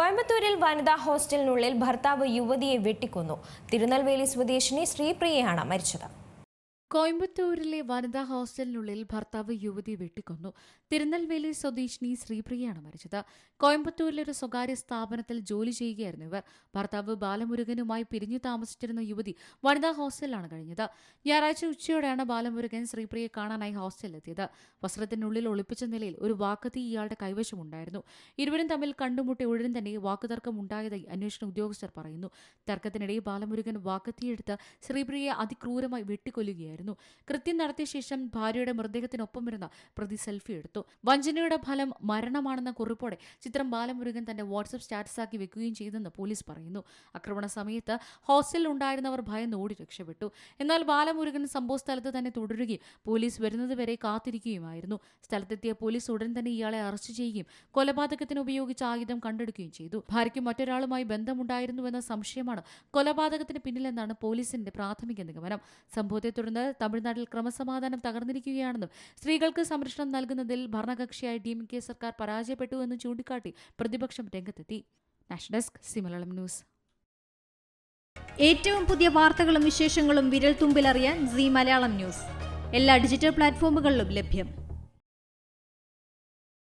കോയമ്പത്തൂരിൽ വനിതാ ഹോസ്റ്റലിനുള്ളിൽ ഭർത്താവ് യുവതിയെ വെട്ടിക്കൊന്നു. തിരുനെൽവേലി സ്വദേശിനി ശ്രീപ്രിയയാണ് മരിച്ചത്. കോയമ്പത്തൂരിലെ വനിതാ ഹോസ്റ്റലിനുള്ളിൽ ഭർത്താവ് യുവതിയെ വെട്ടിക്കൊന്നു. തിരുനെൽവേലി സ്വദേശിനി ശ്രീപ്രിയയാണ് മരിച്ചത്. കോയമ്പത്തൂരിലെ ഒരു സ്വകാര്യ സ്ഥാപനത്തിൽ ജോലി ചെയ്യുകയായിരുന്നു ഇവർ. ഭർത്താവ് ബാലമുരുകനുമായി പിരിഞ്ഞു താമസിച്ചിരുന്ന യുവതി വനിതാ ഹോസ്റ്റലിലാണ് കഴിഞ്ഞത്. ഞായറാഴ്ച ഉച്ചയോടെയാണ് ബാലമുരുകൻ ശ്രീപ്രിയയെ കാണാനായി ഹോസ്റ്റലിലെത്തിയത്. വസ്ത്രത്തിനുള്ളിൽ ഒളിപ്പിച്ച നിലയിൽ ഒരു വാക്കത്തി ഇയാളുടെ കൈവശമുണ്ടായിരുന്നു. ഇരുവരും തമ്മിൽ കണ്ടുമുട്ടി ഉടൻ തന്നെ വാക്കുതർക്കം ഉണ്ടായതായി അന്വേഷണ ഉദ്യോഗസ്ഥർ പറയുന്നു. തർക്കത്തിനിടെ ബാലമുരുകൻ വാക്കത്തിയെടുത്ത് ശ്രീപ്രിയയെ അതിക്രൂരമായി വെട്ടിക്കൊല്ലുകയായിരുന്നു. കൃത്യം നടത്തിയ ശേഷം ഭാര്യയുടെ മൃതദേഹത്തിനൊപ്പമിരുന്ന പ്രതി സെൽഫി എടുത്തു. വഞ്ചനയുടെ ഫലം മരണമാണെന്ന കുറിപ്പോടെ ചിത്രം ബാലമുരുകൻ തന്റെ വാട്സ്ആപ്പ് സ്റ്റാറ്റസാക്കി വെക്കുകയും ചെയ്തെന്ന് പോലീസ് പറയുന്നു. ആക്രമണ സമയത്ത് ഹോസ്റ്റലിൽ ഉണ്ടായിരുന്നവർ ഭയന്ന് ഓടി രക്ഷപ്പെട്ടു. എന്നാൽ ബാലമുരുകൻ സംഭവ സ്ഥലത്ത് തന്നെ തുടരുകയും പോലീസ് വരുന്നതുവരെ കാത്തിരിക്കുകയുമായിരുന്നു. സ്ഥലത്തെത്തിയ പോലീസ് ഉടൻ തന്നെ ഇയാളെ അറസ്റ്റ് ചെയ്യുകയും കൊലപാതകത്തിന് ഉപയോഗിച്ച ആയുധം കണ്ടെടുക്കുകയും ചെയ്തു. ഭാര്യയ്ക്ക് മറ്റൊരാളുമായി ബന്ധമുണ്ടായിരുന്നുവെന്ന സംശയമാണ് കൊലപാതകത്തിന് പിന്നിലെന്നാണ് പോലീസിന്റെ പ്രാഥമിക നിഗമനം. സംഭവത്തെ തുടർന്ന് തമിഴ്നാട്ടിൽ ക്രമസമാധാനം തകർന്നിരിക്കുകയാണെന്നും സ്ത്രീകൾക്ക് സംരക്ഷണം നൽകുന്നതിൽ ഭരണകക്ഷിയായ DMK സർക്കാർ പരാജയപ്പെട്ടു എന്ന് ചൂണ്ടിക്കാട്ടി പ്രതിപക്ഷം രംഗത്തെത്തി. National desk C Malayalam news. ഏറ്റവും പുതിയ വാർത്തകളും വിശേഷങ്ങളും വിരൽ തുമ്പിലറിയാൻ സി മലയാളം ന്യൂസ് എല്ലാ ഡിജിറ്റൽ പ്ലാറ്റ്ഫോമുകളിലും ലഭ്യം.